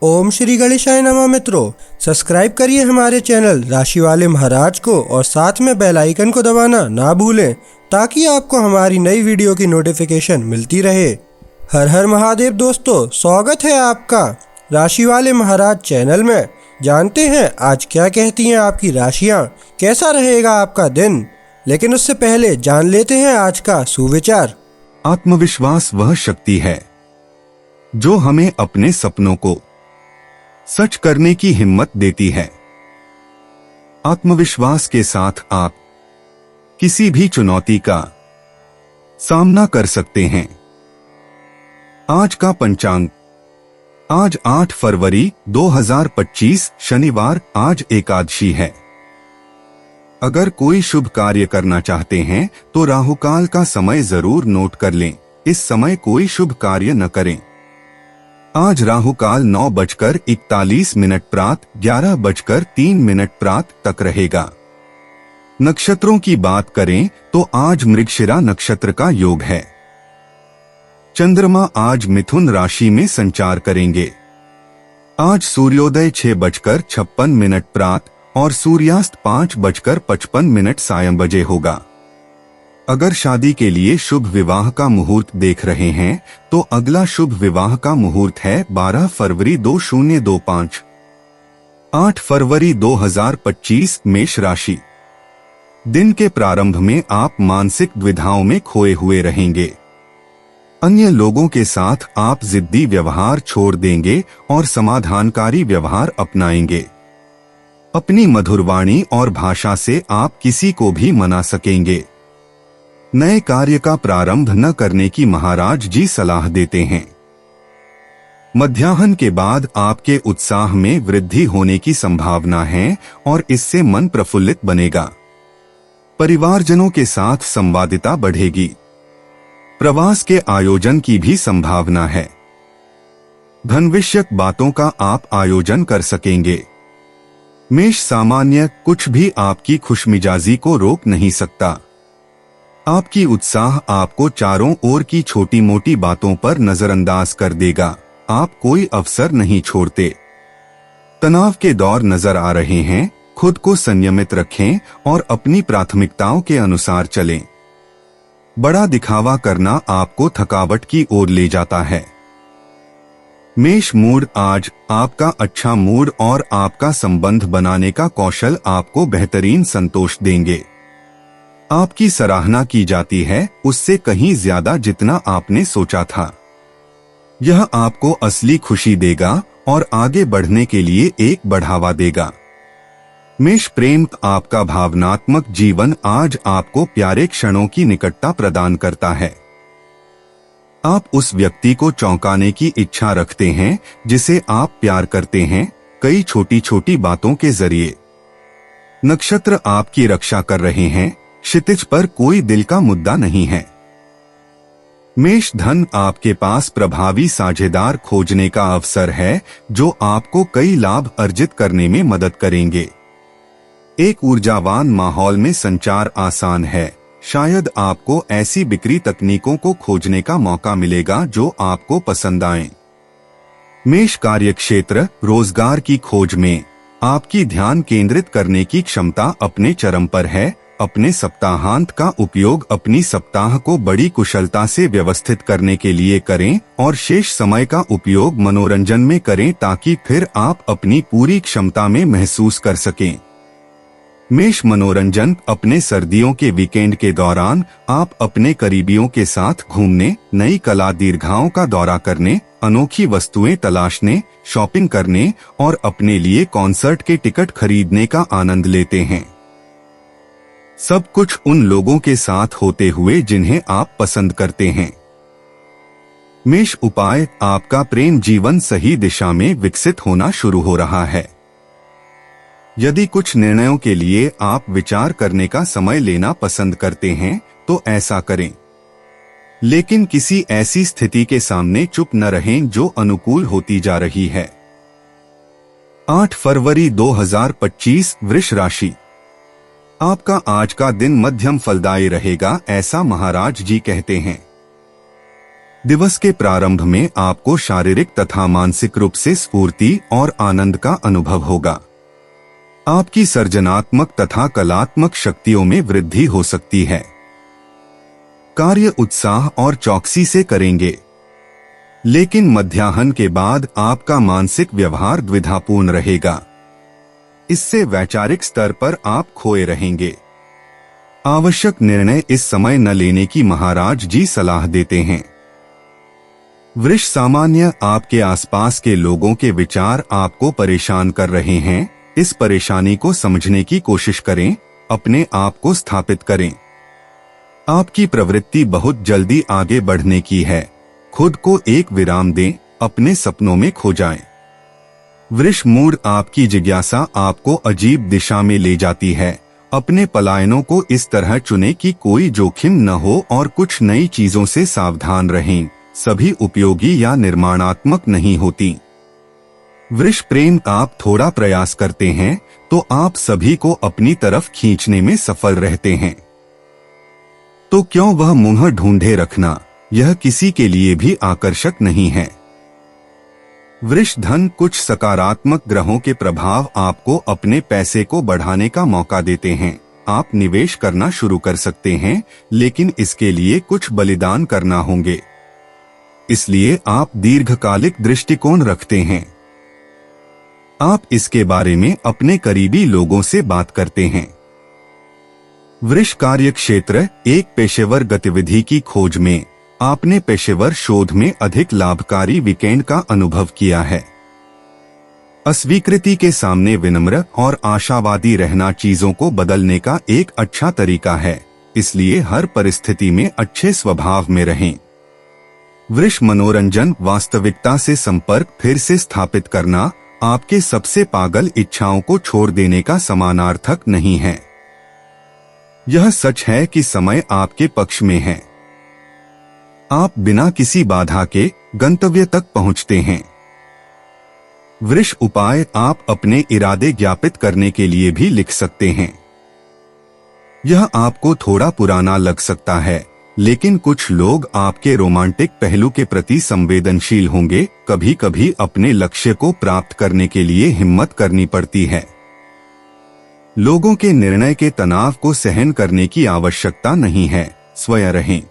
ओम श्री गणेशाय नमः। मित्रों, सब्सक्राइब करिए हमारे चैनल राशि वाले महाराज को और साथ में बेल आइकन को दबाना ना भूलें ताकि आपको हमारी नई वीडियो की नोटिफिकेशन मिलती रहे। हर हर महादेव दोस्तों, स्वागत है आपका राशि वाले महाराज चैनल में। जानते हैं आज क्या कहती हैं आपकी राशियां, कैसा रहेगा आपका दिन। लेकिन उससे पहले जान लेते हैं आज का सुविचार। आत्मविश्वास वह शक्ति है जो हमें अपने सपनों को सच करने की हिम्मत देती है। आत्मविश्वास के साथ आप किसी भी चुनौती का सामना कर सकते हैं। आज का पंचांग, आज 8 फरवरी 2025 शनिवार, आज एकादशी है। अगर कोई शुभ कार्य करना चाहते हैं तो राहुकाल का समय जरूर नोट कर लें। इस समय कोई शुभ कार्य न करें। आज राहुकाल 9:41 प्रात 11:03 प्रात तक रहेगा। नक्षत्रों की बात करें तो आज मृगशिरा नक्षत्र का योग है। चंद्रमा आज मिथुन राशि में संचार करेंगे। आज सूर्योदय 6:56 प्रात और सूर्यास्त 5:55 सायं बजे होगा। अगर शादी के लिए शुभ विवाह का मुहूर्त देख रहे हैं तो अगला शुभ विवाह का मुहूर्त है 12 फरवरी 2025। 8 फरवरी 2025 मेष राशि। दिन के प्रारंभ में आप मानसिक द्विधाओं में खोए हुए रहेंगे। अन्य लोगों के साथ आप जिद्दी व्यवहार छोड़ देंगे और समाधानकारी व्यवहार अपनाएंगे। अपनी मधुर वाणी और भाषा से आप किसी को भी मना सकेंगे। नए कार्य का प्रारंभ न करने की महाराज जी सलाह देते हैं। मध्याह्न के बाद आपके उत्साह में वृद्धि होने की संभावना है और इससे मन प्रफुल्लित बनेगा। परिवारजनों के साथ संवादिता बढ़ेगी। प्रवास के आयोजन की भी संभावना है। धनविषयक बातों का आप आयोजन कर सकेंगे। मेष सामान्य, कुछ भी आपकी खुशमिजाजी को रोक नहीं सकता। आपकी उत्साह आपको चारों ओर की छोटी मोटी बातों पर नजरअंदाज कर देगा। आप कोई अवसर नहीं छोड़ते। तनाव के दौर नजर आ रहे हैं। खुद को संयमित रखें और अपनी प्राथमिकताओं के अनुसार चलें। बड़ा दिखावा करना आपको थकावट की ओर ले जाता है। मेष मूड, आज आपका अच्छा मूड और आपका संबंध बनाने का कौशल आपको बेहतरीन संतोष देंगे। आपकी सराहना की जाती है, उससे कहीं ज्यादा जितना आपने सोचा था। यह आपको असली खुशी देगा और आगे बढ़ने के लिए एक बढ़ावा देगा। मेष प्रेम, आपका भावनात्मक जीवन आज आपको प्यारे क्षणों की निकटता प्रदान करता है। आप उस व्यक्ति को चौंकाने की इच्छा रखते हैं जिसे आप प्यार करते हैं, कई छोटी छोटी बातों के जरिए। नक्षत्र आपकी रक्षा कर रहे हैं। क्षितिज पर कोई दिल का मुद्दा नहीं है। मेष धन, आपके पास प्रभावी साझेदार खोजने का अवसर है जो आपको कई लाभ अर्जित करने में मदद करेंगे। एक ऊर्जावान माहौल में संचार आसान है। शायद आपको ऐसी बिक्री तकनीकों को खोजने का मौका मिलेगा जो आपको पसंद आए। मेष कार्यक्षेत्र, रोजगार की खोज में आपकी ध्यान केंद्रित करने की क्षमता अपने चरम पर है। अपने सप्ताहांत का उपयोग अपनी सप्ताह को बड़ी कुशलता से व्यवस्थित करने के लिए करें और शेष समय का उपयोग मनोरंजन में करें ताकि फिर आप अपनी पूरी क्षमता में महसूस कर सकें। मेष मनोरंजन, अपने सर्दियों के वीकेंड के दौरान आप अपने करीबियों के साथ घूमने, नई कला दीर्घाओं का दौरा करने, अनोखी वस्तुएं तलाशने, शॉपिंग करने और अपने लिए कॉन्सर्ट के टिकट खरीदने का आनंद लेते हैं। सब कुछ उन लोगों के साथ होते हुए जिन्हें आप पसंद करते हैं। मेष उपाय, आपका प्रेम जीवन सही दिशा में विकसित होना शुरू हो रहा है। यदि कुछ निर्णयों के लिए आप विचार करने का समय लेना पसंद करते हैं तो ऐसा करें, लेकिन किसी ऐसी स्थिति के सामने चुप न रहें जो अनुकूल होती जा रही है। 8 फरवरी 2025 वृष राशि। आपका आज का दिन मध्यम फलदायी रहेगा, ऐसा महाराज जी कहते हैं। दिवस के प्रारंभ में आपको शारीरिक तथा मानसिक रूप से स्फूर्ति और आनंद का अनुभव होगा। आपकी सर्जनात्मक तथा कलात्मक शक्तियों में वृद्धि हो सकती है। कार्य उत्साह और चौकसी से करेंगे, लेकिन मध्याह्न के बाद आपका मानसिक व्यवहार द्विधापूर्ण रहेगा। इससे वैचारिक स्तर पर आप खोए रहेंगे। आवश्यक निर्णय इस समय न लेने की महाराज जी सलाह देते हैं। वृष सामान्य, आपके आसपास के लोगों के विचार आपको परेशान कर रहे हैं। इस परेशानी को समझने की कोशिश करें, अपने आप को स्थापित करें। आपकी प्रवृत्ति बहुत जल्दी आगे बढ़ने की है। खुद को एक विराम दें, अपने सपनों में खो जाएं। वृष मूड, आपकी जिज्ञासा आपको अजीब दिशा में ले जाती है। अपने पलायनों को इस तरह चुनें कि कोई जोखिम न हो और कुछ नई चीजों से सावधान रहें। सभी उपयोगी या निर्माणात्मक नहीं होती। वृष प्रेम, आप थोड़ा प्रयास करते हैं तो आप सभी को अपनी तरफ खींचने में सफल रहते हैं। तो क्यों वह मुंह ढूंढे रखना, यह किसी के लिए भी आकर्षक नहीं है। वृष धन, कुछ सकारात्मक ग्रहों के प्रभाव आपको अपने पैसे को बढ़ाने का मौका देते हैं। आप निवेश करना शुरू कर सकते हैं, लेकिन इसके लिए कुछ बलिदान करना होंगे। इसलिए आप दीर्घकालिक दृष्टिकोण रखते हैं। आप इसके बारे में अपने करीबी लोगों से बात करते हैं। वृष कार्य क्षेत्र, एक पेशेवर गतिविधि की खोज में आपने पेशेवर शोध में अधिक लाभकारी वीकेंड का अनुभव किया है। अस्वीकृति के सामने विनम्र और आशावादी रहना चीजों को बदलने का एक अच्छा तरीका है, इसलिए हर परिस्थिति में अच्छे स्वभाव में रहें। वृष मनोरंजन, वास्तविकता से संपर्क फिर से स्थापित करना आपके सबसे पागल इच्छाओं को छोड़ देने का समानार्थक नहीं है। यह सच है कि समय आपके पक्ष में है। आप बिना किसी बाधा के गंतव्य तक पहुंचते हैं। वृष उपाय, आप अपने इरादे ज्ञापित करने के लिए भी लिख सकते हैं। यह आपको थोड़ा पुराना लग सकता है, लेकिन कुछ लोग आपके रोमांटिक पहलू के प्रति संवेदनशील होंगे। कभी कभी अपने लक्ष्य को प्राप्त करने के लिए हिम्मत करनी पड़ती है। लोगों के निर्णय के तनाव को सहन करने की आवश्यकता नहीं है, स्वयं रहें।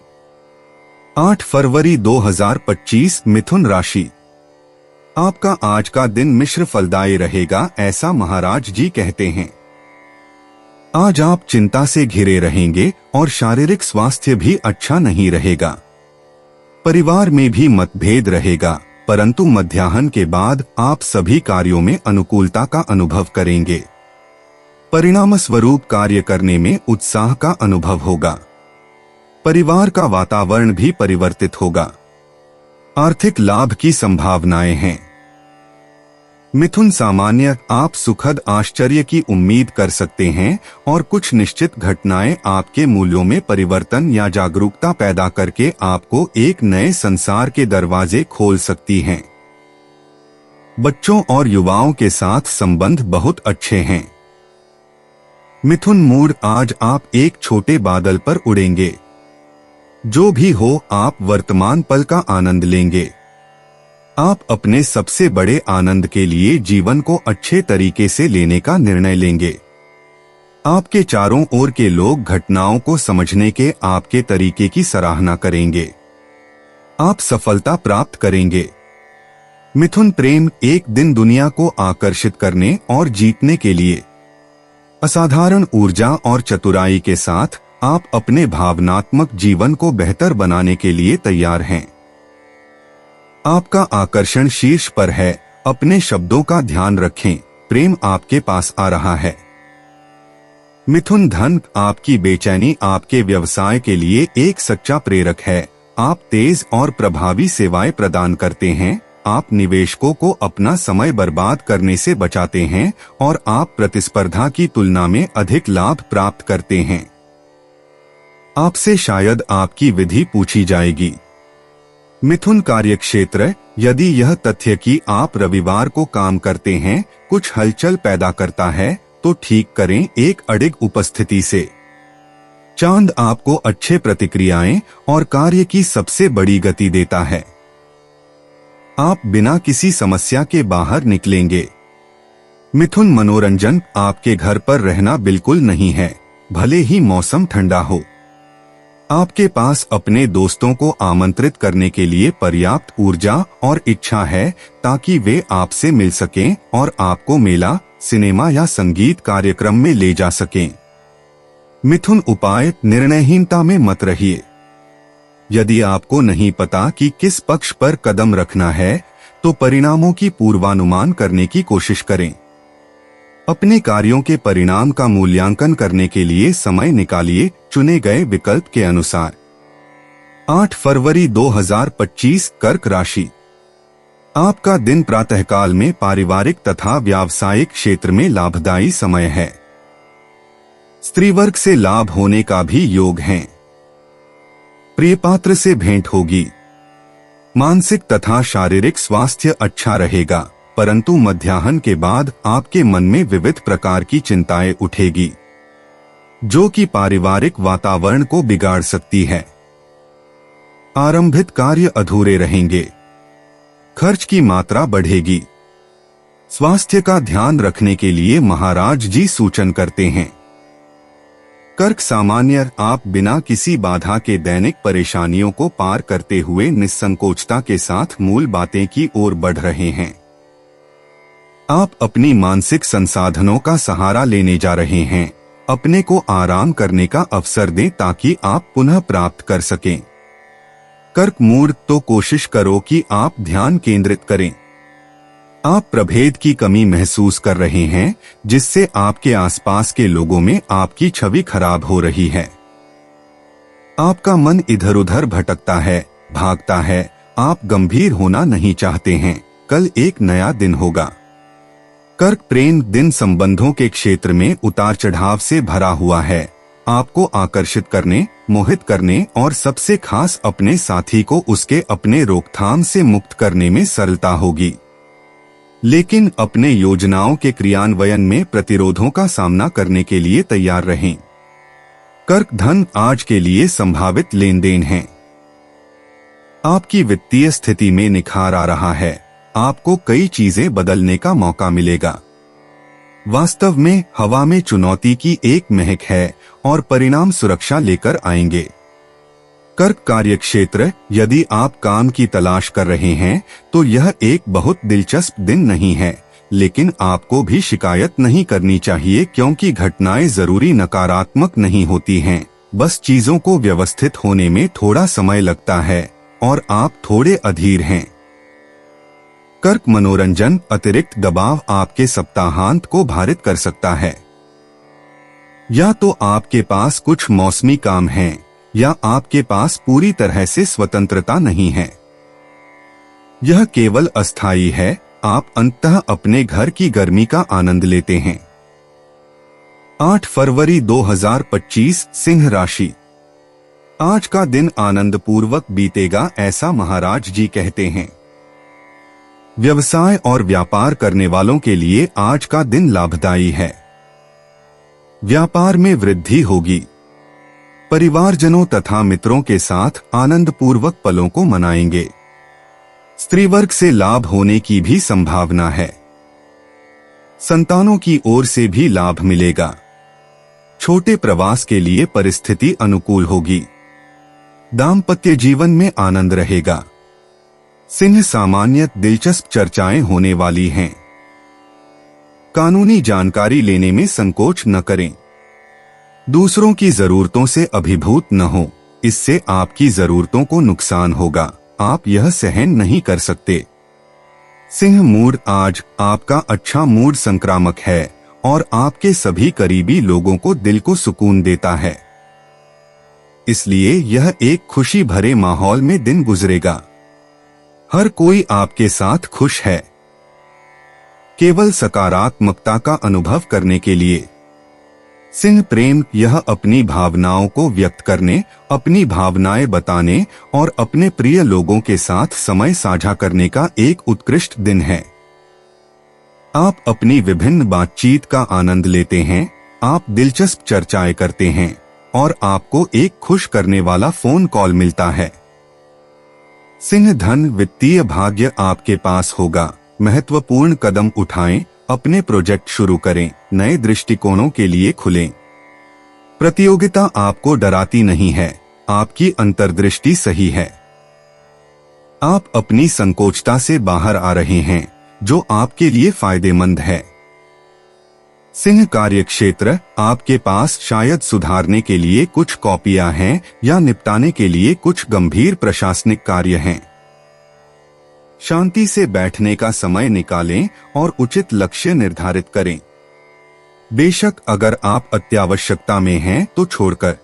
8 फरवरी 2025, मिथुन राशि। आपका आज का दिन मिश्र फलदायी रहेगा, ऐसा महाराज जी कहते हैं। आज आप चिंता से घिरे रहेंगे और शारीरिक स्वास्थ्य भी अच्छा नहीं रहेगा। परिवार में भी मतभेद रहेगा, परंतु मध्याह्न के बाद आप सभी कार्यों में अनुकूलता का अनुभव करेंगे। परिणाम स्वरूप कार्य करने में उत्साह का अनुभव होगा। परिवार का वातावरण भी परिवर्तित होगा। आर्थिक लाभ की संभावनाएं हैं। मिथुन सामान्य, आप सुखद आश्चर्य की उम्मीद कर सकते हैं और कुछ निश्चित घटनाएं आपके मूल्यों में परिवर्तन या जागरूकता पैदा करके आपको एक नए संसार के दरवाजे खोल सकती हैं। बच्चों और युवाओं के साथ संबंध बहुत अच्छे हैं। मिथुन मूड, आज आप एक छोटे बादल पर उड़ेंगे। जो भी हो, आप वर्तमान पल का आनंद लेंगे। आप अपने सबसे बड़े आनंद के लिए जीवन को अच्छे तरीके से लेने का निर्णय लेंगे। आपके चारों ओर के लोग घटनाओं को समझने के आपके तरीके की सराहना करेंगे। आप सफलता प्राप्त करेंगे। मिथुन प्रेम, एक दिन दुनिया को आकर्षित करने और जीतने के लिए असाधारण ऊर्जा और चतुराई के साथ आप अपने भावनात्मक जीवन को बेहतर बनाने के लिए तैयार हैं। आपका आकर्षण शीर्ष पर है। अपने शब्दों का ध्यान रखें। प्रेम आपके पास आ रहा है। मिथुन धन, आपकी बेचैनी आपके व्यवसाय के लिए एक सच्चा प्रेरक है। आप तेज और प्रभावी सेवाएं प्रदान करते हैं। आप निवेशकों को अपना समय बर्बाद करने से बचाते हैं और आप प्रतिस्पर्धा की तुलना में अधिक लाभ प्राप्त करते हैं। आपसे शायद आपकी विधि पूछी जाएगी। मिथुन कार्यक्षेत्र, यदि यह तथ्य कि आप रविवार को काम करते हैं कुछ हलचल पैदा करता है तो ठीक करें एक अडिग उपस्थिति से। चांद आपको अच्छे प्रतिक्रियाएं और कार्य की सबसे बड़ी गति देता है। आप बिना किसी समस्या के बाहर निकलेंगे। मिथुन, मनोरंजन आपके घर पर रहना बिल्कुल नहीं है, भले ही मौसम ठंडा हो। आपके पास अपने दोस्तों को आमंत्रित करने के लिए पर्याप्त ऊर्जा और इच्छा है ताकि वे आपसे मिल सकें और आपको मेला, सिनेमा या संगीत कार्यक्रम में ले जा सकें। मिथुन उपाय, निर्णयहीनता में मत रहिए। यदि आपको नहीं पता कि किस पक्ष पर कदम रखना है, तो परिणामों की पूर्वानुमान करने की कोशिश करें। अपने कार्यों के परिणाम का मूल्यांकन करने के लिए समय निकालिए चुने गए विकल्प के अनुसार। 8 फरवरी 2025 कर्क राशि। आपका दिन प्रातःकाल में पारिवारिक तथा व्यावसायिक क्षेत्र में लाभदायी समय है। स्त्री वर्ग से लाभ होने का भी योग है। प्रिय पात्र से भेंट होगी। मानसिक तथा शारीरिक स्वास्थ्य अच्छा रहेगा, परंतु मध्याह्न के बाद आपके मन में विविध प्रकार की चिंताएं उठेगी, जो कि पारिवारिक वातावरण को बिगाड़ सकती है। आरंभित कार्य अधूरे रहेंगे। खर्च की मात्रा बढ़ेगी। स्वास्थ्य का ध्यान रखने के लिए महाराज जी सूचन करते हैं। कर्क सामान्य, आप बिना किसी बाधा के दैनिक परेशानियों को पार करते हुए निस्संकोचता के साथ मूल बातें की ओर बढ़ रहे हैं। आप अपनी मानसिक संसाधनों का सहारा लेने जा रहे हैं। अपने को आराम करने का अवसर दें ताकि आप पुनः प्राप्त कर सकें। कर्क मूड, तो कोशिश करो कि आप ध्यान केंद्रित करें। आप प्रभेद की कमी महसूस कर रहे हैं, जिससे आपके आसपास के लोगों में आपकी छवि खराब हो रही है। आपका मन इधर उधर भटकता है, भागता है। आप गंभीर होना नहीं चाहते हैं। कल एक नया दिन होगा। कर्क प्रेम, दिन संबंधों के क्षेत्र में उतार चढ़ाव से भरा हुआ है। आपको आकर्षित करने, मोहित करने और सबसे खास अपने साथी को उसके अपने रोकथाम से मुक्त करने में सरलता होगी, लेकिन अपने योजनाओं के क्रियान्वयन में प्रतिरोधों का सामना करने के लिए तैयार रहें। कर्क धन, आज के लिए संभावित लेन देन है। आपकी वित्तीय स्थिति में निखार आ रहा है। आपको कई चीजें बदलने का मौका मिलेगा। वास्तव में हवा में चुनौती की एक महक है और परिणाम सुरक्षा लेकर आएंगे। कर्क कार्यक्षेत्र, यदि आप काम की तलाश कर रहे हैं तो यह एक बहुत दिलचस्प दिन नहीं है, लेकिन आपको भी शिकायत नहीं करनी चाहिए क्योंकि घटनाएं जरूरी नकारात्मक नहीं होती हैं। बस चीजों को व्यवस्थित होने में थोड़ा समय लगता है और आप थोड़े अधीर हैं। कर्क मनोरंजन, अतिरिक्त दबाव आपके सप्ताहांत को भारित कर सकता है। या तो आपके पास कुछ मौसमी काम हैं, या आपके पास पूरी तरह से स्वतंत्रता नहीं है। यह केवल अस्थायी है। आप अंततः अपने घर की गर्मी का आनंद लेते हैं। 8 फरवरी 2025 सिंह राशि। आज का दिन आनंद पूर्वक बीतेगा, ऐसा महाराज जी कहते हैं। व्यवसाय और व्यापार करने वालों के लिए आज का दिन लाभदायी है। व्यापार में वृद्धि होगी। परिवारजनों तथा मित्रों के साथ आनंद पूर्वक पलों को मनाएंगे। स्त्री वर्ग से लाभ होने की भी संभावना है। संतानों की ओर से भी लाभ मिलेगा। छोटे प्रवास के लिए परिस्थिति अनुकूल होगी। दाम्पत्य जीवन में आनंद रहेगा। सिंह सामान्य, दिलचस्प चर्चाएं होने वाली हैं। कानूनी जानकारी लेने में संकोच न करें। दूसरों की जरूरतों से अभिभूत न हो, इससे आपकी जरूरतों को नुकसान होगा। आप यह सहन नहीं कर सकते। सिंह मूड, आज आपका अच्छा मूड संक्रामक है और आपके सभी करीबी लोगों को दिल को सुकून देता है। इसलिए यह एक खुशी भरे माहौल में दिन गुजरेगा। हर कोई आपके साथ खुश है। केवल सकारात्मकता का अनुभव करने के लिए। सिंह प्रेम, यह अपनी भावनाओं को व्यक्त करने, अपनी भावनाएं बताने और अपने प्रिय लोगों के साथ समय साझा करने का एक उत्कृष्ट दिन है। आप अपनी विभिन्न बातचीत का आनंद लेते हैं। आप दिलचस्प चर्चाएं करते हैं। और आपको एक खुश करने वाला फोन कॉल मिलता है। सिंह धन वित्तीय भाग्य आपके पास होगा। महत्वपूर्ण कदम उठाएं, अपने प्रोजेक्ट शुरू करें, नए दृष्टिकोणों के लिए खुलें। प्रतियोगिता आपको डराती नहीं है, आपकी अंतर्दृष्टि सही है। आप अपनी संकोचता से बाहर आ रहे हैं, जो आपके लिए फायदेमंद है। सिंह कार्यक्षेत्र, आपके पास शायद सुधारने के लिए कुछ कॉपियां हैं या निपटाने के लिए कुछ गंभीर प्रशासनिक कार्य हैं। शांति से बैठने का समय निकालें और उचित लक्ष्य निर्धारित करें। बेशक अगर आप अत्यावश्यकता में हैं तो छोड़कर।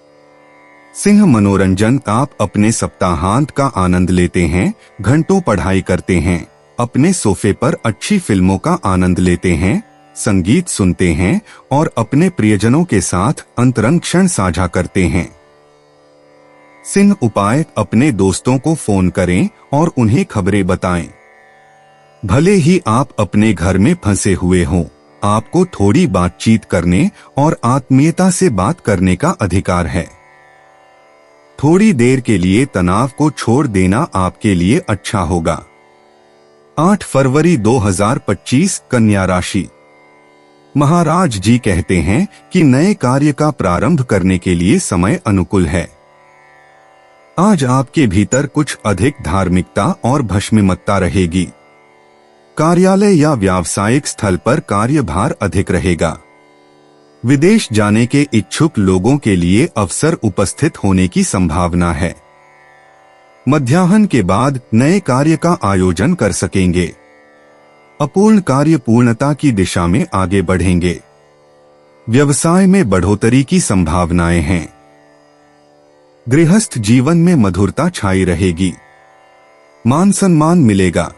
सिंह मनोरंजन, आप अपने सप्ताहांत का आनंद लेते हैं, घंटों पढ़ाई करते हैं, अपने सोफे पर अच्छी फिल्मों का आनंद लेते हैं, संगीत सुनते हैं और अपने प्रियजनों के साथ अंतरंग क्षण साझा करते हैं। सिंह उपाय, अपने दोस्तों को फोन करें और उन्हें खबरें बताएं। भले ही आप अपने घर में फंसे हुए हों, आपको थोड़ी बातचीत करने और आत्मीयता से बात करने का अधिकार है। थोड़ी देर के लिए तनाव को छोड़ देना आपके लिए अच्छा होगा। 8 फरवरी 2025 कन्या राशि। महाराज जी कहते हैं कि नए कार्य का प्रारंभ करने के लिए समय अनुकूल है। आज आपके भीतर कुछ अधिक धार्मिकता और भस्मिमत्ता रहेगी। कार्यालय या व्यावसायिक स्थल पर कार्यभार अधिक रहेगा। विदेश जाने के इच्छुक लोगों के लिए अवसर उपस्थित होने की संभावना है। मध्याह्न के बाद नए कार्य का आयोजन कर सकेंगे। अपूर्ण कार्य पूर्णता की दिशा में आगे बढ़ेंगे। व्यवसाय में बढ़ोतरी की संभावनाएं हैं। गृहस्थ जीवन में मधुरता छाई रहेगी। मान सम्मान मिलेगा।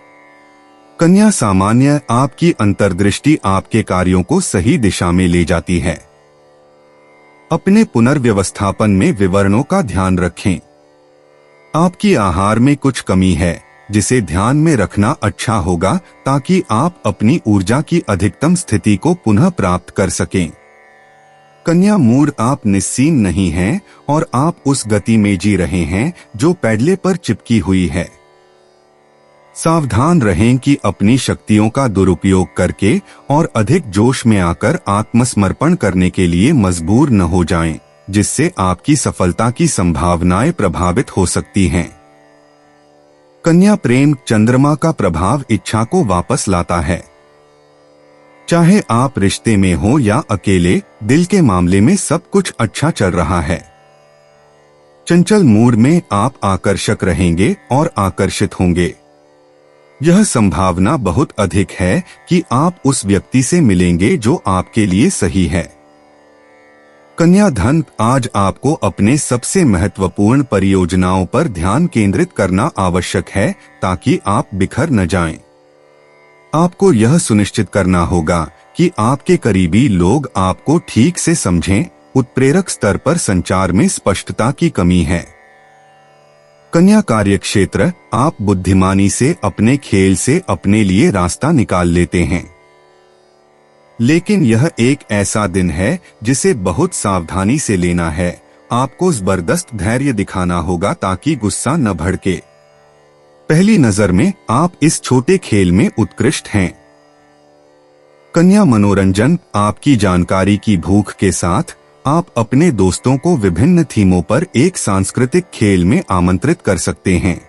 कन्या सामान्य, आपकी अंतर्दृष्टि आपके कार्यों को सही दिशा में ले जाती है। अपने पुनर्व्यवस्थापन में विवरणों का ध्यान रखें। आपकी आहार में कुछ कमी है, जिसे ध्यान में रखना अच्छा होगा ताकि आप अपनी ऊर्जा की अधिकतम स्थिति को पुनः प्राप्त कर सकें। कन्या मूड, आप निस्सीन नहीं हैं और आप उस गति में जी रहे हैं जो पैडले पर चिपकी हुई है। सावधान रहें कि अपनी शक्तियों का दुरुपयोग करके और अधिक जोश में आकर आत्मसमर्पण करने के लिए मजबूर न हो जाएं, जिससे आपकी सफलता की संभावनाएं प्रभावित हो सकती हैं। कन्या प्रेम, चंद्रमा का प्रभाव इच्छा को वापस लाता है। चाहे आप रिश्ते में हो या अकेले, दिल के मामले में सब कुछ अच्छा चल रहा है। चंचल मूड में आप आकर्षक रहेंगे और आकर्षित होंगे। यह संभावना बहुत अधिक है कि आप उस व्यक्ति से मिलेंगे जो आपके लिए सही है। कन्या धन, आज आपको अपने सबसे महत्वपूर्ण परियोजनाओं पर ध्यान केंद्रित करना आवश्यक है ताकि आप बिखर न जाएं। आपको यह सुनिश्चित करना होगा कि आपके करीबी लोग आपको ठीक से समझें। उत्प्रेरक स्तर पर संचार में स्पष्टता की कमी है। कन्या कार्यक्षेत्र, आप बुद्धिमानी से अपने खेल से अपने लिए रास्ता निकाल लेते हैं, लेकिन यह एक ऐसा दिन है जिसे बहुत सावधानी से लेना है। आपको जबरदस्त धैर्य दिखाना होगा ताकि गुस्सा न भड़के। पहली नजर में आप इस छोटे खेल में उत्कृष्ट हैं। कन्या मनोरंजन, आपकी जानकारी की भूख के साथ आप अपने दोस्तों को विभिन्न थीमों पर एक सांस्कृतिक खेल में आमंत्रित कर सकते हैं।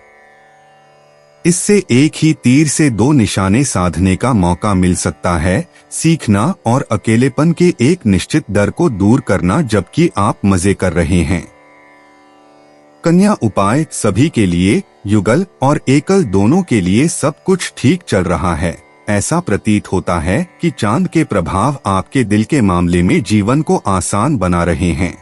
इससे एक ही तीर से 2 निशाने साधने का मौका मिल सकता है, सीखना और अकेलेपन के एक निश्चित डर को दूर करना जबकि आप मजे कर रहे हैं। कन्या उपाय, सभी के लिए, युगल और एकल दोनों के लिए सब कुछ ठीक चल रहा है। ऐसा प्रतीत होता है कि चांद के प्रभाव आपके दिल के मामले में जीवन को आसान बना रहे हैं।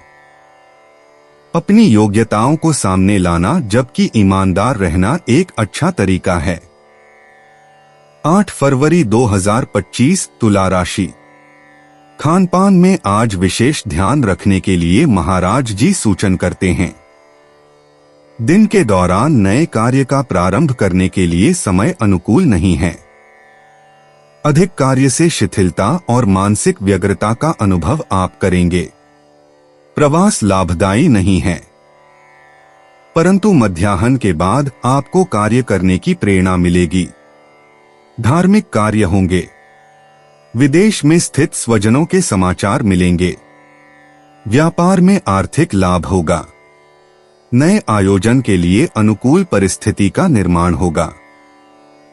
अपनी योग्यताओं को सामने लाना जबकि ईमानदार रहना एक अच्छा तरीका है। 8 फरवरी 2025 तुला राशि। खानपान में आज विशेष ध्यान रखने के लिए महाराज जी सूचन करते हैं। दिन के दौरान नए कार्य का प्रारंभ करने के लिए समय अनुकूल नहीं है। अधिक कार्य से शिथिलता और मानसिक व्यग्रता का अनुभव आप करेंगे। प्रवास लाभदायी नहीं है, परंतु मध्याह्न के बाद आपको कार्य करने की प्रेरणा मिलेगी। धार्मिक कार्य होंगे। विदेश में स्थित स्वजनों के समाचार मिलेंगे। व्यापार में आर्थिक लाभ होगा। नए आयोजन के लिए अनुकूल परिस्थिति का निर्माण होगा।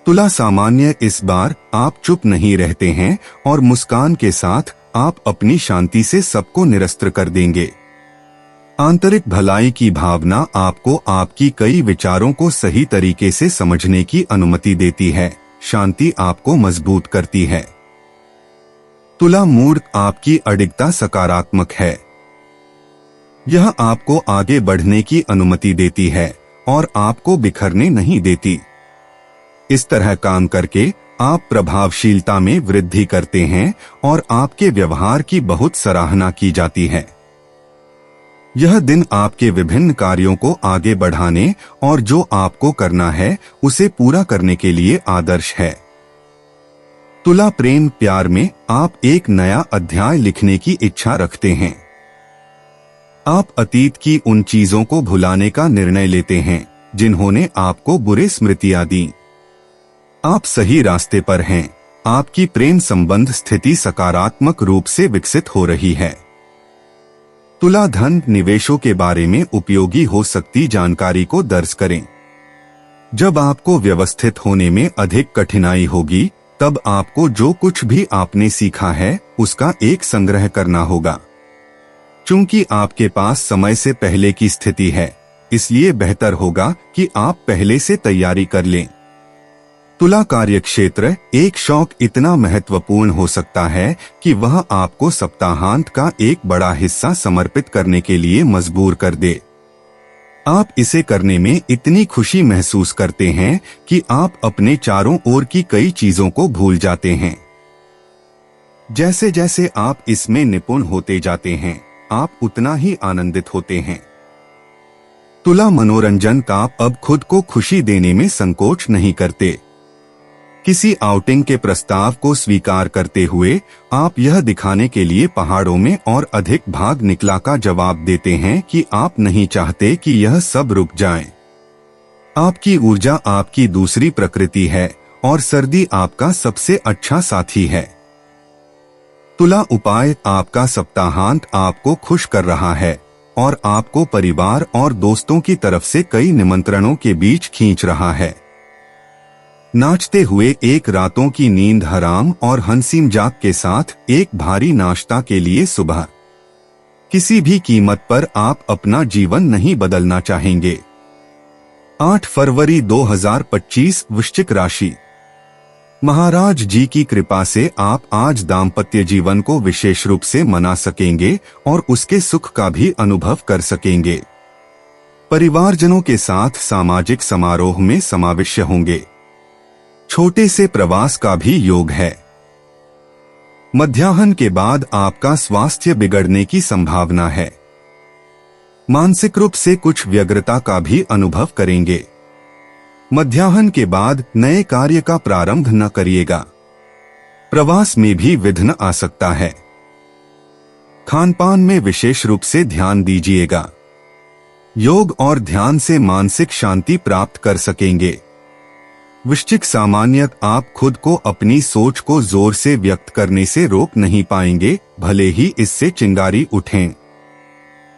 तुला सामान्य इस बार आप चुप नहीं रहते हैं और मुस्कान के साथ आप अपनी शांति से सबको निरस्त कर देंगे। आंतरिक भलाई की भावना आपको आपकी कई विचारों को सही तरीके से समझने की अनुमति देती है। शांति आपको मजबूत करती है। तुला मूड आपकी अडिगता सकारात्मक है। यह आपको आगे बढ़ने की अनुमति देती है और आपको बिखरने नहीं देती। इस तरह काम करके आप प्रभावशीलता में वृद्धि करते हैं और आपके व्यवहार की बहुत सराहना की जाती है। यह दिन आपके विभिन्न कार्यों को आगे बढ़ाने और जो आपको करना है उसे पूरा करने के लिए आदर्श है। तुला प्रेम प्यार में आप एक नया अध्याय लिखने की इच्छा रखते हैं। आप अतीत की उन चीजों को भुलाने का निर्णय लेते हैं जिन्होंने आपको बुरे स्मृतियां दी। आप सही रास्ते पर हैं। आपकी प्रेम संबंध स्थिति सकारात्मक रूप से विकसित हो रही है। तुला धन निवेशों के बारे में उपयोगी हो सकती जानकारी को दर्ज करें। जब आपको व्यवस्थित होने में अधिक कठिनाई होगी तब आपको जो कुछ भी आपने सीखा है उसका एक संग्रह करना होगा। चूंकि आपके पास समय से पहले की स्थिति है, इसलिए बेहतर होगा कि आप पहले से तैयारी कर लें। तुला कार्यक्षेत्र एक शौक इतना महत्वपूर्ण हो सकता है कि वह आपको सप्ताहांत का एक बड़ा हिस्सा समर्पित करने के लिए मजबूर कर दे। आप इसे करने में इतनी खुशी महसूस करते हैं कि आप अपने चारों ओर की कई चीजों को भूल जाते हैं। जैसे जैसे आप इसमें निपुण होते जाते हैं, आप उतना ही आनंदित होते हैं। तुला मनोरंजन का अब खुद को खुशी देने में संकोच नहीं करते। किसी आउटिंग के प्रस्ताव को स्वीकार करते हुए आप यह दिखाने के लिए पहाड़ों में और अधिक भाग निकला का जवाब देते हैं कि आप नहीं चाहते कि यह सब रुक जाए। आपकी ऊर्जा आपकी दूसरी प्रकृति है और सर्दी आपका सबसे अच्छा साथी है। तुला उपाय आपका सप्ताहांत आपको खुश कर रहा है और आपको परिवार और दोस्तों की तरफ से कई निमंत्रणों के बीच खींच रहा है। नाचते हुए एक रातों की नींद हराम और हंसी मजाक के साथ एक भारी नाश्ता के लिए सुबह। किसी भी कीमत पर आप अपना जीवन नहीं बदलना चाहेंगे। 8 फरवरी 2025 वृश्चिक राशि। महाराज जी की कृपा से आप आज दाम्पत्य जीवन को विशेष रूप से मना सकेंगे और उसके सुख का भी अनुभव कर सकेंगे। परिवारजनों के साथ सामाजिक समारोह में समावेश होंगे। छोटे से प्रवास का भी योग है। मध्याह्न के बाद आपका स्वास्थ्य बिगड़ने की संभावना है। मानसिक रूप से कुछ व्यग्रता का भी अनुभव करेंगे। मध्याह्न के बाद नए कार्य का प्रारंभ न करिएगा। प्रवास में भी विघ्न आ सकता है। खानपान में विशेष रूप से ध्यान दीजिएगा। योग और ध्यान से मानसिक शांति प्राप्त कर सकेंगे। वृश्चिक सामान्य आप खुद को अपनी सोच को जोर से व्यक्त करने से रोक नहीं पाएंगे, भले ही इससे चिंगारी उठें।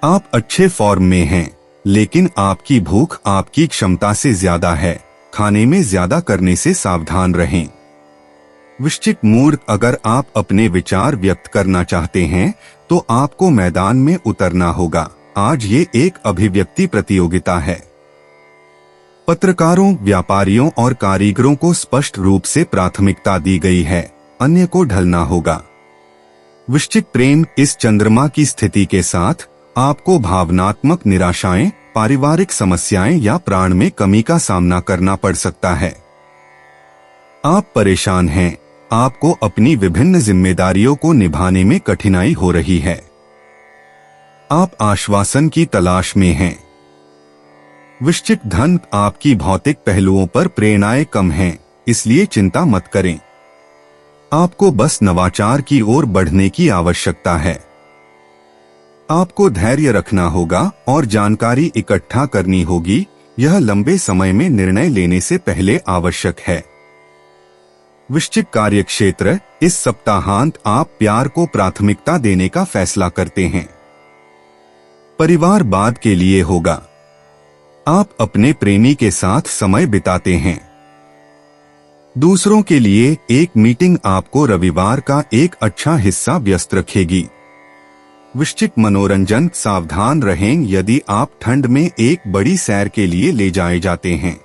आप अच्छे फॉर्म में हैं, लेकिन आपकी भूख आपकी क्षमता से ज्यादा है। खाने में ज्यादा करने से सावधान रहें। वृश्चिक मूड अगर आप अपने विचार व्यक्त करना चाहते हैं तो आपको मैदान में उतरना होगा। आज ये एक अभिव्यक्ति प्रतियोगिता है। पत्रकारों, व्यापारियों और कारीगरों को स्पष्ट रूप से प्राथमिकता दी गई है, अन्य को ढलना होगा। वृश्चिक प्रेम इस चंद्रमा की स्थिति के साथ आपको भावनात्मक निराशाएं, पारिवारिक समस्याएं या प्राण में कमी का सामना करना पड़ सकता है। आप परेशान हैं, आपको अपनी विभिन्न जिम्मेदारियों को निभाने में कठिनाई हो रही है। आप आश्वासन की तलाश में हैं। वृश्चिक धन आपकी भौतिक पहलुओं पर प्रेरणाएं कम हैं, इसलिए चिंता मत करें। आपको बस नवाचार की ओर बढ़ने की आवश्यकता है। आपको धैर्य रखना होगा और जानकारी इकट्ठा करनी होगी। यह लंबे समय में निर्णय लेने से पहले आवश्यक है। वृश्चिक कार्यक्षेत्र, इस सप्ताहांत आप प्यार को प्राथमिकता देने का फैसला करते हैं। परिवार बाद के लिए होगा। आप अपने प्रेमी के साथ समय बिताते हैं। दूसरों के लिए एक मीटिंग आपको रविवार का एक अच्छा हिस्सा व्यस्त रखेगी। वृश्चिक मनोरंजन, सावधान रहें यदि आप ठंड में एक बड़ी सैर के लिए ले जाए जाते हैं।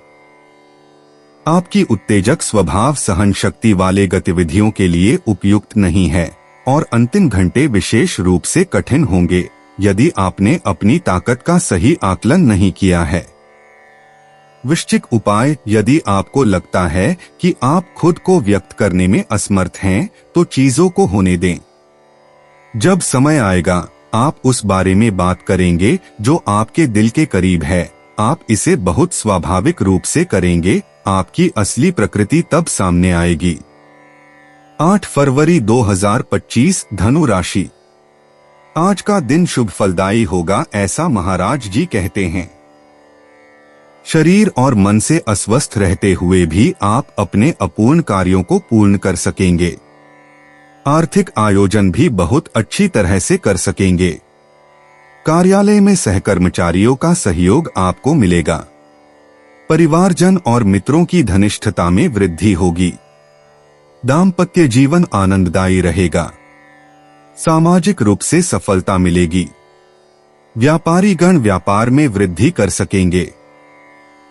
आपकी उत्तेजक स्वभाव सहन शक्ति वाले गतिविधियों के लिए उपयुक्त नहीं है और अंतिम घंटे विशेष रूप से कठिन होंगे यदि आपने अपनी ताकत का सही आकलन नहीं किया है। वृश्चिक उपाय, यदि आपको लगता है कि आप खुद को व्यक्त करने में असमर्थ हैं, तो चीजों को होने दें। जब समय आएगा, आप उस बारे में बात करेंगे जो आपके दिल के करीब है। आप इसे बहुत स्वाभाविक रूप से करेंगे। आपकी असली प्रकृति तब सामने आएगी। 8 फरवरी 2025, धनु राशि। आज का दिन शुभ फलदायी होगा, ऐसा महाराज जी कहते हैं। शरीर और मन से अस्वस्थ रहते हुए भी आप अपने अपूर्ण कार्यों को पूर्ण कर सकेंगे। आर्थिक आयोजन भी बहुत अच्छी तरह से कर सकेंगे। कार्यालय में सहकर्मचारियों का सहयोग आपको मिलेगा। परिवारजन और मित्रों की घनिष्ठता में वृद्धि होगी। दाम्पत्य जीवन आनंददायी रहेगा। सामाजिक रूप से सफलता मिलेगी। व्यापारी गण व्यापार में वृद्धि कर सकेंगे।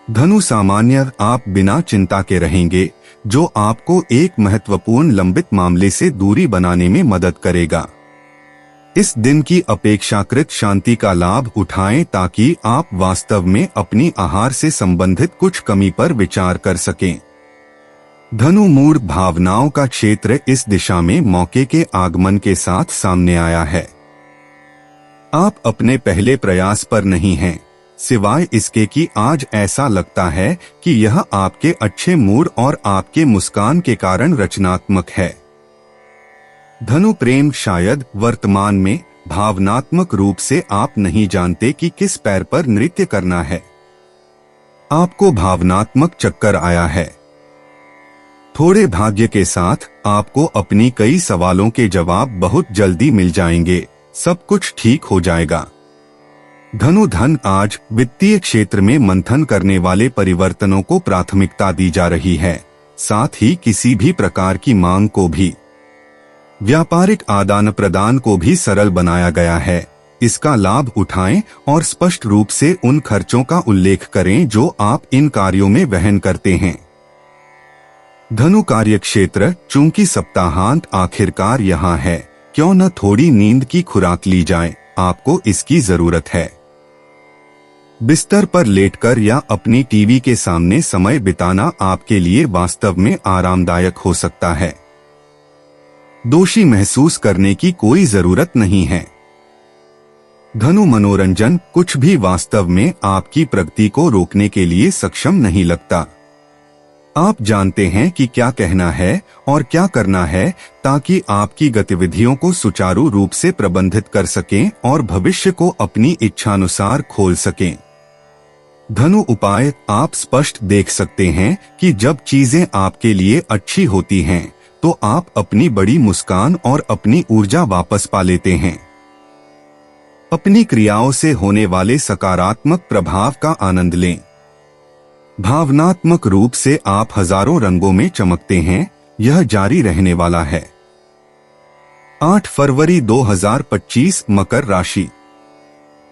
धनु सामान्य, आप बिना चिंता के रहेंगे, जो आपको एक महत्वपूर्ण लंबित मामले से दूरी बनाने में मदद करेगा। इस दिन की अपेक्षाकृत शांति का लाभ उठाएं ताकि आप वास्तव में अपनी आहार से संबंधित कुछ कमी पर विचार कर सकें। धनु मूड भावनाओं का क्षेत्र, इस दिशा में मौके के आगमन के साथ सामने आया है। आप अपने पहले प्रयास पर नहीं हैं, सिवाय इसके कि आज ऐसा लगता है कि यह आपके अच्छे मूड और आपके मुस्कान के कारण रचनात्मक है। धनु प्रेम, शायद वर्तमान में भावनात्मक रूप से आप नहीं जानते कि किस पैर पर नृत्य करना है। आपको भावनात्मक चक्कर आया है। थोड़े भाग्य के साथ आपको अपनी कई सवालों के जवाब बहुत जल्दी मिल जाएंगे। सब कुछ ठीक हो जाएगा। धनु धन, आज वित्तीय क्षेत्र में मंथन करने वाले परिवर्तनों को प्राथमिकता दी जा रही है, साथ ही किसी भी प्रकार की मांग को भी। व्यापारिक आदान प्रदान को भी सरल बनाया गया है। इसका लाभ उठाएं और स्पष्ट रूप से उन खर्चों का उल्लेख करें जो आप इन कार्यों में वहन करते हैं। धनु कार्यक्षेत्र, चूंकि सप्ताहांत आखिरकार यहाँ है, क्यों न थोड़ी नींद की खुराक ली जाए, आपको इसकी जरूरत है। बिस्तर पर लेटकर या अपनी टीवी के सामने समय बिताना आपके लिए वास्तव में आरामदायक हो सकता है। दोषी महसूस करने की कोई जरूरत नहीं है। धनु मनोरंजन, कुछ भी वास्तव में आपकी प्रगति को रोकने के लिए सक्षम नहीं लगता। आप जानते हैं कि क्या कहना है और क्या करना है ताकि आपकी गतिविधियों को सुचारू रूप से प्रबंधित कर सकें और भविष्य को अपनी इच्छानुसार खोल सकें। धनु उपाय, आप स्पष्ट देख सकते हैं कि जब चीजें आपके लिए अच्छी होती हैं तो आप अपनी बड़ी मुस्कान और अपनी ऊर्जा वापस पा लेते हैं। अपनी क्रियाओं से होने वाले सकारात्मक प्रभाव का आनंद लें। भावनात्मक रूप से आप हजारों रंगों में चमकते हैं, यह जारी रहने वाला है। 8 फरवरी 2025, मकर राशि।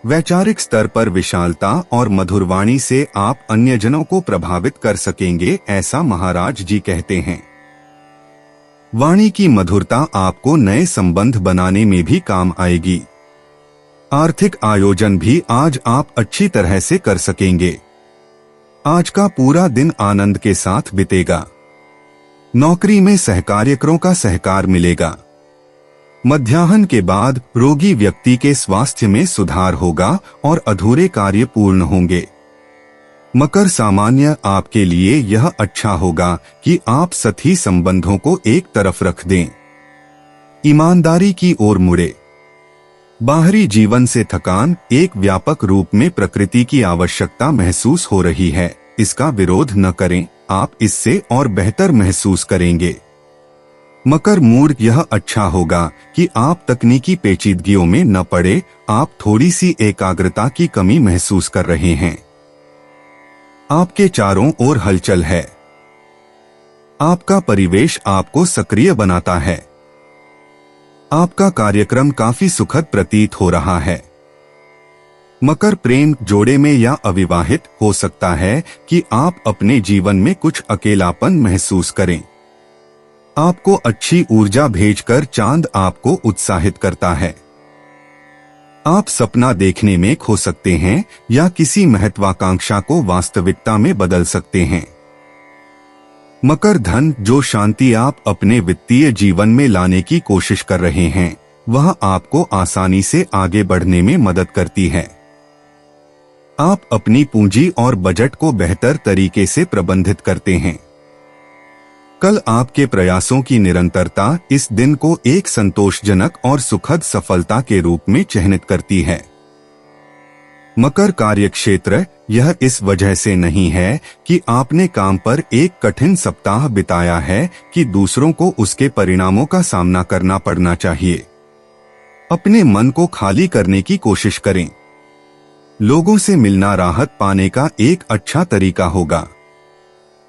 वैचारिक स्तर पर विशालता और मधुरवाणी से आप अन्यजनों को प्रभावित कर सकेंगे, ऐसा महाराज जी कहते हैं। वाणी की मधुरता आपको नए संबंध बनाने में भी काम आएगी। आर्थिक आयोजन भी आज आप अच्छी तरह से कर सकेंगे। आज का पूरा दिन आनंद के साथ बीतेगा। नौकरी में सहकार्यकरों का सहकार मिलेगा। मध्याह्न के बाद रोगी व्यक्ति के स्वास्थ्य में सुधार होगा और अधूरे कार्य पूर्ण होंगे। मकर सामान्य, आपके लिए यह अच्छा होगा कि आप सभी संबंधों को एक तरफ रख दें। ईमानदारी की ओर मुड़े। बाहरी जीवन से थकान एक व्यापक रूप में प्रकृति की आवश्यकता महसूस हो रही है। इसका विरोध न करें, आप इससे और बेहतर महसूस करेंगे। मकर मूड यह अच्छा होगा कि आप तकनीकी पेचीदगियों में न पड़े। आप थोड़ी सी एकाग्रता की कमी महसूस कर रहे हैं। आपके चारों ओर हलचल है। आपका परिवेश आपको सक्रिय बनाता है। आपका कार्यक्रम काफी सुखद प्रतीत हो रहा है। मकर प्रेम जोड़े में या अविवाहित हो सकता है कि आप अपने जीवन में कुछ अकेलापन महसूस करें। आपको अच्छी ऊर्जा भेजकर चांद आपको उत्साहित करता है। आप सपना देखने में खो सकते हैं या किसी महत्वाकांक्षा को वास्तविकता में बदल सकते हैं। मकर धन जो शांति आप अपने वित्तीय जीवन में लाने की कोशिश कर रहे हैं, वह आपको आसानी से आगे बढ़ने में मदद करती है। आप अपनी पूंजी और बजट को बेहतर तरीके से प्रबंधित करते हैं। कल आपके प्रयासों की निरंतरता इस दिन को एक संतोषजनक और सुखद सफलता के रूप में चिह्नित करती है। मकर कार्यक्षेत्र यह इस वजह से नहीं है कि आपने काम पर एक कठिन सप्ताह बिताया है कि दूसरों को उसके परिणामों का सामना करना पड़ना चाहिए। अपने मन को खाली करने की कोशिश करें। लोगों से मिलना राहत पाने का एक अच्छा तरीका होगा।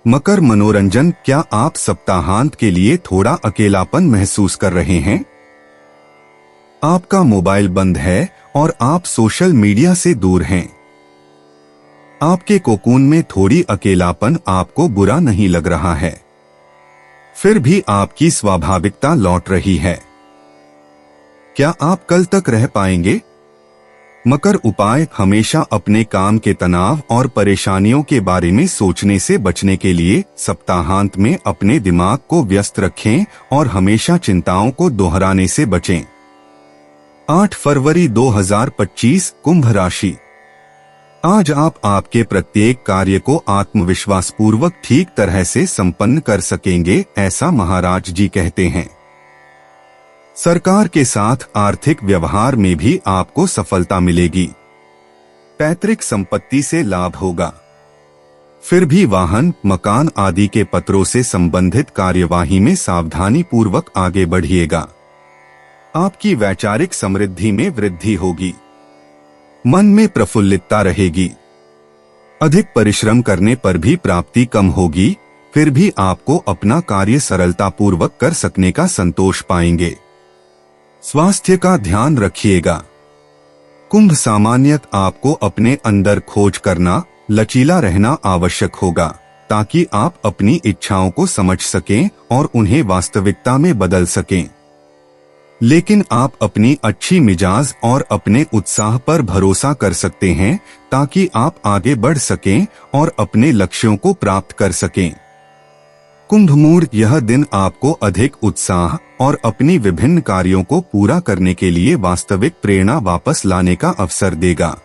मकर मनोरंजन क्या आप सप्ताहांत के लिए थोड़ा अकेलापन महसूस कर रहे हैं? आपका मोबाइल बंद है और आप सोशल मीडिया से दूर हैं। आपके कोकून में थोड़ी अकेलापन आपको बुरा नहीं लग रहा है, फिर भी आपकी स्वाभाविकता लौट रही है। क्या आप कल तक रह पाएंगे? मकर उपाय हमेशा अपने काम के तनाव और परेशानियों के बारे में सोचने से बचने के लिए सप्ताहांत में अपने दिमाग को व्यस्त रखें और हमेशा चिंताओं को दोहराने से बचें। 8 फरवरी 2025 कुंभ राशि। आज आप आपके प्रत्येक कार्य को आत्मविश्वास पूर्वक ठीक तरह से संपन्न कर सकेंगे, ऐसा महाराज जी कहते हैं। सरकार के साथ आर्थिक व्यवहार में भी आपको सफलता मिलेगी। पैतृक संपत्ति से लाभ होगा। फिर भी वाहन, मकान आदि के पत्रों से संबंधित कार्यवाही में सावधानी पूर्वक आगे बढ़िएगा। आपकी वैचारिक समृद्धि में वृद्धि होगी। मन में प्रफुल्लितता रहेगी। अधिक परिश्रम करने पर भी प्राप्ति कम होगी, फिर भी आपको अपना कार्य सरलता पूर्वक कर सकने का संतोष पाएंगे। स्वास्थ्य का ध्यान रखिएगा। कुंभ सामान्यत आपको अपने अंदर खोज करना, लचीला रहना आवश्यक होगा ताकि आप अपनी इच्छाओं को समझ सकें और उन्हें वास्तविकता में बदल सकें। लेकिन आप अपनी अच्छी मिजाज और अपने उत्साह पर भरोसा कर सकते हैं ताकि आप आगे बढ़ सकें और अपने लक्ष्यों को प्राप्त कर सकें। कुंभ मूड यह दिन आपको अधिक उत्साह और अपनी विभिन्न कार्यों को पूरा करने के लिए वास्तविक प्रेरणा वापस लाने का अवसर देगा।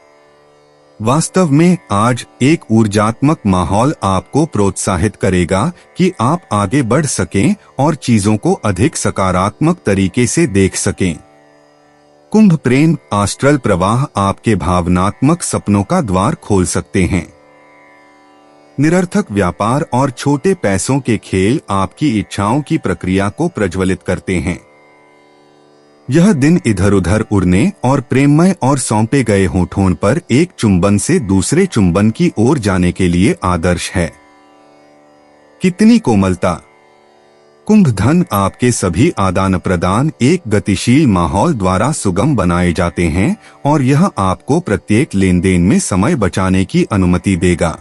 वास्तव में आज एक ऊर्जात्मक माहौल आपको प्रोत्साहित करेगा कि आप आगे बढ़ सकें और चीजों को अधिक सकारात्मक तरीके से देख सकें। कुंभ प्रेम आस्ट्रल प्रवाह आपके भावनात्मक सपनों का द्वार खोल सकते हैं। निरर्थक व्यापार और छोटे पैसों के खेल आपकी इच्छाओं की प्रक्रिया को प्रज्वलित करते हैं। यह दिन इधर उधर उड़ने और प्रेममय और सौंपे गए होठों पर एक चुंबन से दूसरे चुंबन की ओर जाने के लिए आदर्श है। कितनी कोमलता! कुंभ धन आपके सभी आदान प्रदान एक गतिशील माहौल द्वारा सुगम बनाए जाते हैं और यह आपको प्रत्येक लेन देन में समय बचाने की अनुमति देगा।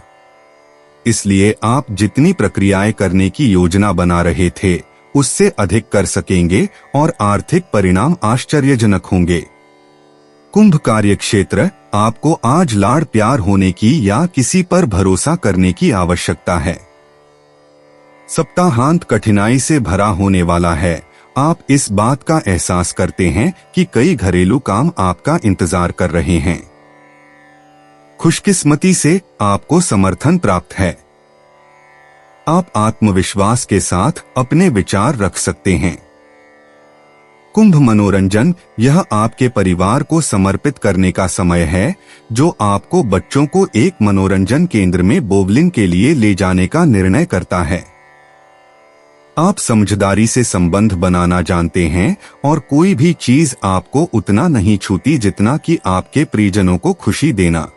इसलिए आप जितनी प्रक्रियाएं करने की योजना बना रहे थे उससे अधिक कर सकेंगे और आर्थिक परिणाम आश्चर्यजनक होंगे। कुंभ कार्यक्षेत्र आपको आज लाड़ प्यार होने की या किसी पर भरोसा करने की आवश्यकता है। सप्ताहांत कठिनाई से भरा होने वाला है। आप इस बात का एहसास करते हैं कि कई घरेलू काम आपका इंतजार कर रहे हैं। खुशकिस्मती से आपको समर्थन प्राप्त है। आप आत्मविश्वास के साथ अपने विचार रख सकते हैं। कुंभ मनोरंजन, यह आपके परिवार को समर्पित करने का समय है, जो आपको बच्चों को एक मनोरंजन केंद्र में बोवलिंग के लिए ले जाने का निर्णय करता है। आप समझदारी से संबंध बनाना जानते हैं और कोई भी चीज आपको उतना नहीं छूती जितना कि आपके प्रियजनों को खुशी देना।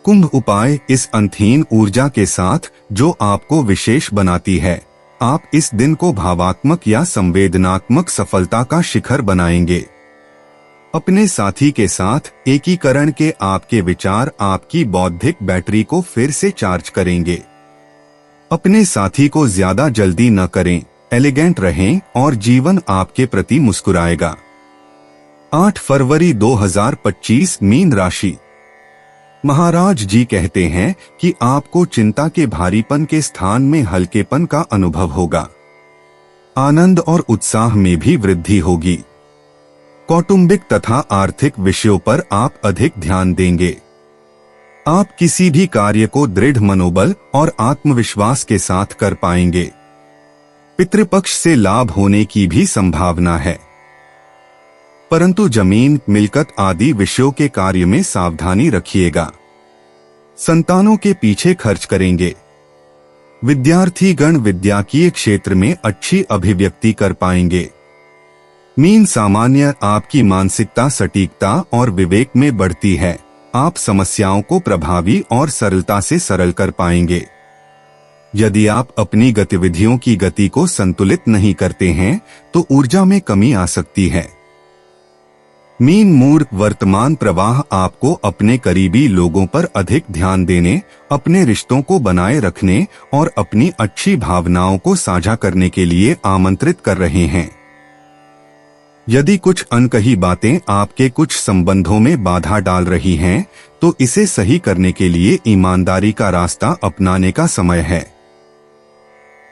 कुंभ उपाय, इस अंतहीन ऊर्जा के साथ जो आपको विशेष बनाती है, आप इस दिन को भावात्मक या संवेदनात्मक सफलता का शिखर बनाएंगे। अपने साथी के साथ एकीकरण के आपके विचार आपकी बौद्धिक बैटरी को फिर से चार्ज करेंगे। अपने साथी को ज्यादा जल्दी न करें, एलिगेंट रहें और जीवन आपके प्रति मुस्कुराएगा। 8 फरवरी 2025 मीन राशि। महाराज जी कहते हैं कि आपको चिंता के भारीपन के स्थान में हल्केपन का अनुभव होगा। आनंद और उत्साह में भी वृद्धि होगी। कौटुंबिक तथा आर्थिक विषयों पर आप अधिक ध्यान देंगे। आप किसी भी कार्य को दृढ़ मनोबल और आत्मविश्वास के साथ कर पाएंगे। पितृपक्ष से लाभ होने की भी संभावना है, परंतु जमीन, मिल्कत आदि विषयों के कार्य में सावधानी रखिएगा। संतानों के पीछे खर्च करेंगे। विद्यार्थी गण विद्याकीय क्षेत्र में अच्छी अभिव्यक्ति कर पाएंगे। मीन सामान्य, आपकी मानसिकता सटीकता और विवेक में बढ़ती है। आप समस्याओं को प्रभावी और सरलता से सरल कर पाएंगे। यदि आप अपनी गतिविधियों की गति को संतुलित नहीं करते हैं तो ऊर्जा में कमी आ सकती है। मीन मूड, वर्तमान प्रवाह आपको अपने करीबी लोगों पर अधिक ध्यान देने, अपने रिश्तों को बनाए रखने और अपनी अच्छी भावनाओं को साझा करने के लिए आमंत्रित कर रहे हैं। यदि कुछ अनकही बातें आपके कुछ संबंधों में बाधा डाल रही हैं, तो इसे सही करने के लिए ईमानदारी का रास्ता अपनाने का समय है।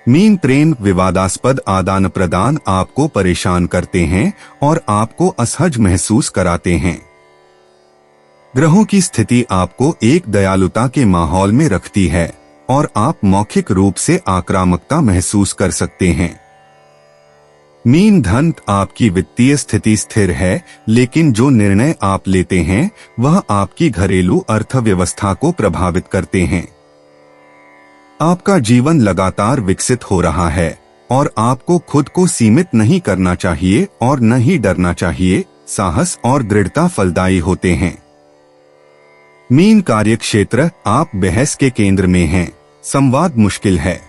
मीन प्रेम, विवादास्पद आदान प्रदान आपको परेशान करते हैं और आपको असहज महसूस कराते हैं। ग्रहों की स्थिति आपको एक दयालुता के माहौल में रखती है और आप मौखिक रूप से आक्रामकता महसूस कर सकते हैं। मीन धन, आपकी वित्तीय स्थिति स्थिर है, लेकिन जो निर्णय आप लेते हैं वह आपकी घरेलू अर्थव्यवस्था को प्रभावित करते हैं। आपका जीवन लगातार विकसित हो रहा है और आपको खुद को सीमित नहीं करना चाहिए और न ही डरना चाहिए। साहस और दृढ़ता फलदायी होते हैं। मीन कार्यक्षेत्र, आप बहस के केंद्र में हैं। संवाद मुश्किल है।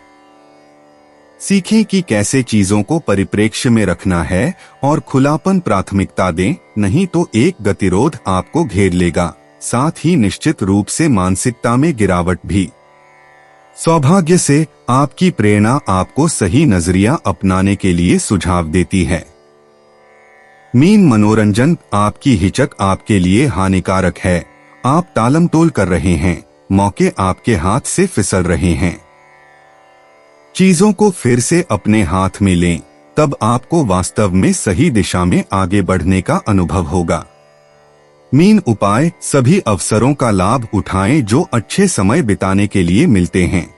सीखें कि कैसे चीजों को परिप्रेक्ष्य में रखना है और खुलापन प्राथमिकता दें, नहीं तो एक गतिरोध आपको घेर लेगा, साथ ही निश्चित रूप से मानसिकता में गिरावट भी। सौभाग्य से आपकी प्रेरणा आपको सही नजरिया अपनाने के लिए सुझाव देती है। मीन मनोरंजन, आपकी हिचक आपके लिए हानिकारक है। आप टालमटोल कर रहे हैं, मौके आपके हाथ से फिसल रहे हैं। चीजों को फिर से अपने हाथ में लें, तब आपको वास्तव में सही दिशा में आगे बढ़ने का अनुभव होगा। मीन उपाय, सभी अवसरों का लाभ उठाएं जो अच्छे समय बिताने के लिए मिलते हैं।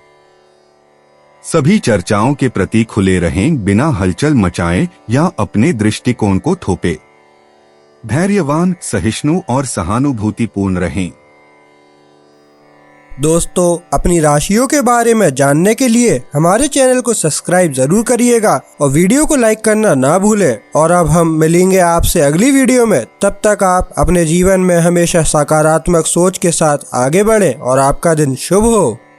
सभी चर्चाओं के प्रति खुले रहें, बिना हलचल मचाए या अपने दृष्टिकोण को थोपे। धैर्यवान, सहिष्णु और सहानुभूतिपूर्ण रहें। दोस्तों, अपनी राशियों के बारे में जानने के लिए हमारे चैनल को सब्सक्राइब जरूर करिएगा और वीडियो को लाइक करना ना भूलें। और अब हम मिलेंगे आपसे अगली वीडियो में। तब तक आप अपने जीवन में हमेशा सकारात्मक सोच के साथ आगे बढ़ें और आपका दिन शुभ हो।